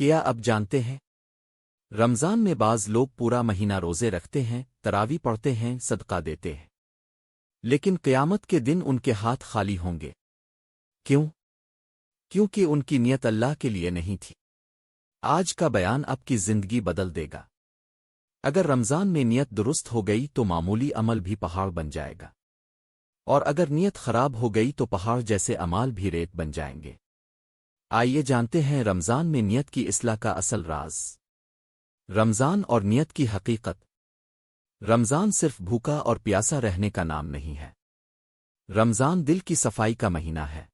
کیا اب جانتے ہیں؟ رمضان میں بعض لوگ پورا مہینہ روزے رکھتے ہیں، تراوی پڑھتے ہیں، صدقہ دیتے ہیں، لیکن قیامت کے دن ان کے ہاتھ خالی ہوں گے۔ کیوں؟ کیونکہ ان کی نیت اللہ کے لیے نہیں تھی۔ آج کا بیان آپ کی زندگی بدل دے گا۔ اگر رمضان میں نیت درست ہو گئی تو معمولی عمل بھی پہاڑ بن جائے گا، اور اگر نیت خراب ہو گئی تو پہاڑ جیسے اعمال بھی ریت بن جائیں گے۔ آئیے جانتے ہیں رمضان میں نیت کی اصلاح کا اصل راز۔ رمضان اور نیت کی حقیقت۔ رمضان صرف بھوکا اور پیاسا رہنے کا نام نہیں ہے۔ رمضان دل کی صفائی کا مہینہ ہے۔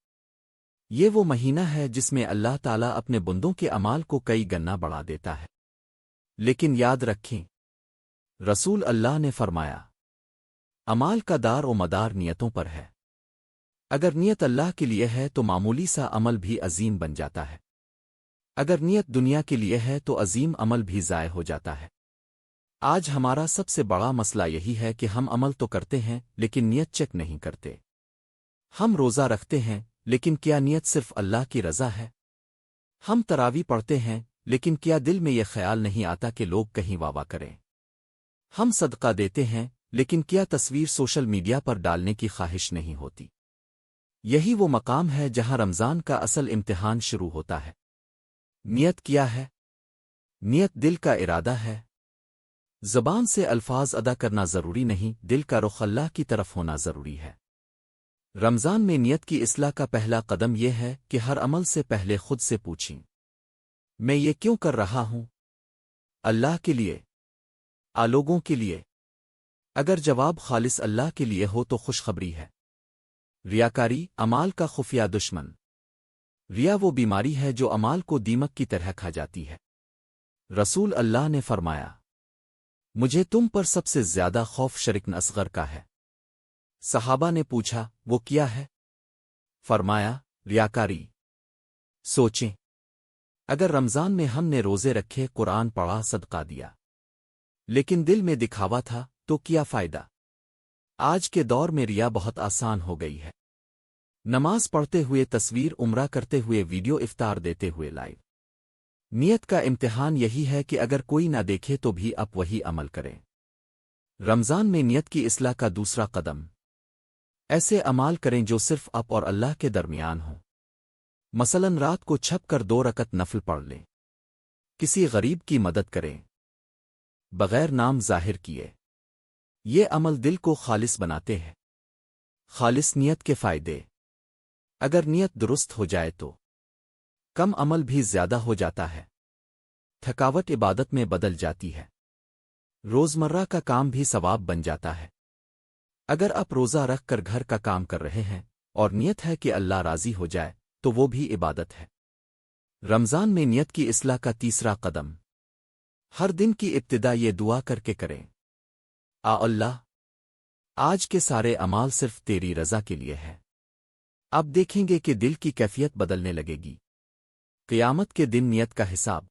یہ وہ مہینہ ہے جس میں اللہ تعالیٰ اپنے بندوں کے اعمال کو کئی گنا بڑھا دیتا ہے۔ لیکن یاد رکھیں، رسول اللہ نے فرمایا، اعمال کا دار و مدار نیتوں پر ہے۔ اگر نیت اللہ کے لیے ہے تو معمولی سا عمل بھی عظیم بن جاتا ہے، اگر نیت دنیا کے لیے ہے تو عظیم عمل بھی ضائع ہو جاتا ہے۔ آج ہمارا سب سے بڑا مسئلہ یہی ہے کہ ہم عمل تو کرتے ہیں لیکن نیت چیک نہیں کرتے۔ ہم روزہ رکھتے ہیں لیکن کیا نیت صرف اللہ کی رضا ہے؟ ہم تراوی پڑھتے ہیں لیکن کیا دل میں یہ خیال نہیں آتا کہ لوگ کہیں واہ واہ کریں؟ ہم صدقہ دیتے ہیں لیکن کیا تصویر سوشل میڈیا پر ڈالنے کی خواہش نہیں ہوتی؟ یہی وہ مقام ہے جہاں رمضان کا اصل امتحان شروع ہوتا ہے۔ نیت کیا ہے؟ نیت دل کا ارادہ ہے۔ زبان سے الفاظ ادا کرنا ضروری نہیں، دل کا رخ اللہ کی طرف ہونا ضروری ہے۔ رمضان میں نیت کی اصلاح کا پہلا قدم یہ ہے کہ ہر عمل سے پہلے خود سے پوچھیں، میں یہ کیوں کر رہا ہوں؟ اللہ کے لیے؟ لوگوں کے لیے؟ اگر جواب خالص اللہ کے لیے ہو تو خوشخبری ہے۔ ریاکاری، اعمال کا خفیہ دشمن۔ ریا وہ بیماری ہے جو اعمال کو دیمک کی طرح کھا جاتی ہے۔ رسول اللہ نے فرمایا، مجھے تم پر سب سے زیادہ خوف شرک اصغر کا ہے۔ صحابہ نے پوچھا، وہ کیا ہے؟ فرمایا، ریاکاری۔ سوچیں، اگر رمضان میں ہم نے روزے رکھے، قرآن پڑھا، صدقہ دیا، لیکن دل میں دکھاوا تھا تو کیا فائدہ؟ آج کے دور میں ریا بہت آسان ہو گئی ہے۔ نماز پڑھتے ہوئے تصویر، عمرہ کرتے ہوئے ویڈیو، افطار دیتے ہوئے لائیو۔ نیت کا امتحان یہی ہے کہ اگر کوئی نہ دیکھے تو بھی آپ وہی عمل کریں۔ رمضان میں نیت کی اصلاح کا دوسرا قدم، ایسے اعمال کریں جو صرف آپ اور اللہ کے درمیان ہوں۔ مثلاً رات کو چھپ کر 2 رکعت نفل پڑھ لیں، کسی غریب کی مدد کریں، بغیر نام ظاہر کیے۔ یہ عمل دل کو خالص بناتے ہیں۔ خالص نیت کے فائدے، اگر نیت درست ہو جائے تو کم عمل بھی زیادہ ہو جاتا ہے، تھکاوٹ عبادت میں بدل جاتی ہے، روزمرہ کا کام بھی ثواب بن جاتا ہے۔ اگر آپ روزہ رکھ کر گھر کا کام کر رہے ہیں اور نیت ہے کہ اللہ راضی ہو جائے تو وہ بھی عبادت ہے۔ رمضان میں نیت کی اصلاح کا تیسرا قدم، ہر دن کی ابتدا یہ دعا کر کے کریں، اللہ، آج کے سارے اعمال صرف تیری رضا کے لیے ہے۔ آپ دیکھیں گے کہ دل کی کیفیت بدلنے لگے گی۔ قیامت کے دن نیت کا حساب۔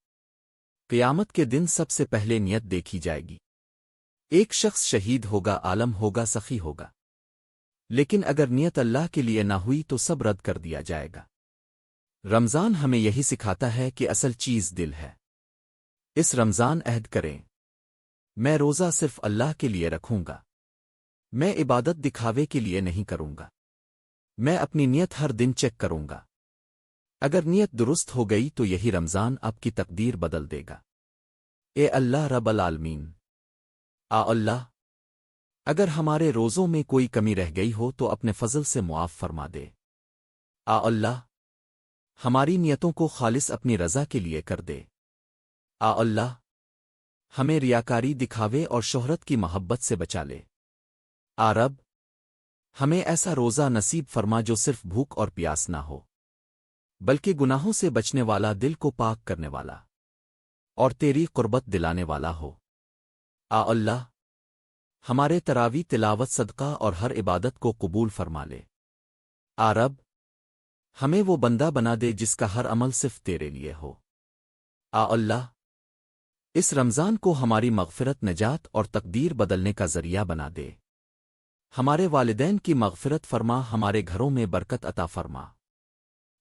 قیامت کے دن سب سے پہلے نیت دیکھی جائے گی۔ ایک شخص شہید ہوگا، عالم ہوگا، سخی ہوگا، لیکن اگر نیت اللہ کے لیے نہ ہوئی تو سب رد کر دیا جائے گا۔ رمضان ہمیں یہی سکھاتا ہے کہ اصل چیز دل ہے۔ اس رمضان عہد کریں، میں روزہ صرف اللہ کے لیے رکھوں گا، میں عبادت دکھاوے کے لیے نہیں کروں گا، میں اپنی نیت ہر دن چیک کروں گا۔ اگر نیت درست ہو گئی تو یہی رمضان آپ کی تقدیر بدل دے گا۔ اے اللہ رب العالمین، اللہ، اگر ہمارے روزوں میں کوئی کمی رہ گئی ہو تو اپنے فضل سے معاف فرما دے۔ اللہ، ہماری نیتوں کو خالص اپنی رضا کے لیے کر دے۔ اللہ، ہمیں ریاکاری، دکھاوے اور شہرت کی محبت سے بچا لے۔ رب، ہمیں ایسا روزہ نصیب فرما جو صرف بھوک اور پیاس نہ ہو، بلکہ گناہوں سے بچنے والا، دل کو پاک کرنے والا اور تیری قربت دلانے والا ہو۔ اللہ، ہمارے تراوی، تلاوت، صدقہ اور ہر عبادت کو قبول فرما لے۔ رب، ہمیں وہ بندہ بنا دے جس کا ہر عمل صرف تیرے لیے ہو۔ اللہ، اس رمضان کو ہماری مغفرت، نجات اور تقدیر بدلنے کا ذریعہ بنا دے۔ ہمارے والدین کی مغفرت فرما، ہمارے گھروں میں برکت عطا فرما۔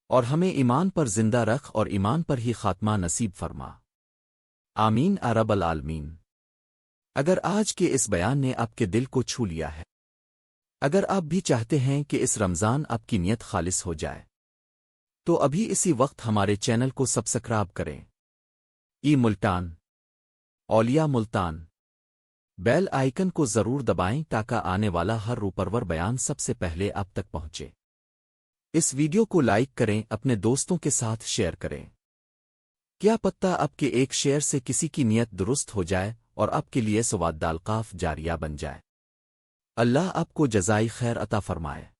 اور ہمیں ایمان پر زندہ رکھ اور ایمان پر ہی خاتمہ نصیب فرما۔ آمین رب العالمین۔ اگر آج کے اس بیان نے آپ کے دل کو چھو لیا ہے، اگر آپ بھی چاہتے ہیں کہ اس رمضان آپ کی نیت خالص ہو جائے، تو ابھی اسی وقت ہمارے چینل کو سبسکرائب کریں۔ ملتان اولیاء ملتان بیل آئیکن کو ضرور دبائیں تاکہ آنے والا ہر روپرور بیان سب سے پہلے آپ تک پہنچے۔ اس ویڈیو کو لائک کریں، اپنے دوستوں کے ساتھ شیئر کریں۔ کیا پتہ آپ کے ایک شیئر سے کسی کی نیت درست ہو جائے اور آپ کے لیے ثواب القاف جاریہ بن جائے۔ اللہ آپ کو جزائے خیر عطا فرمائے۔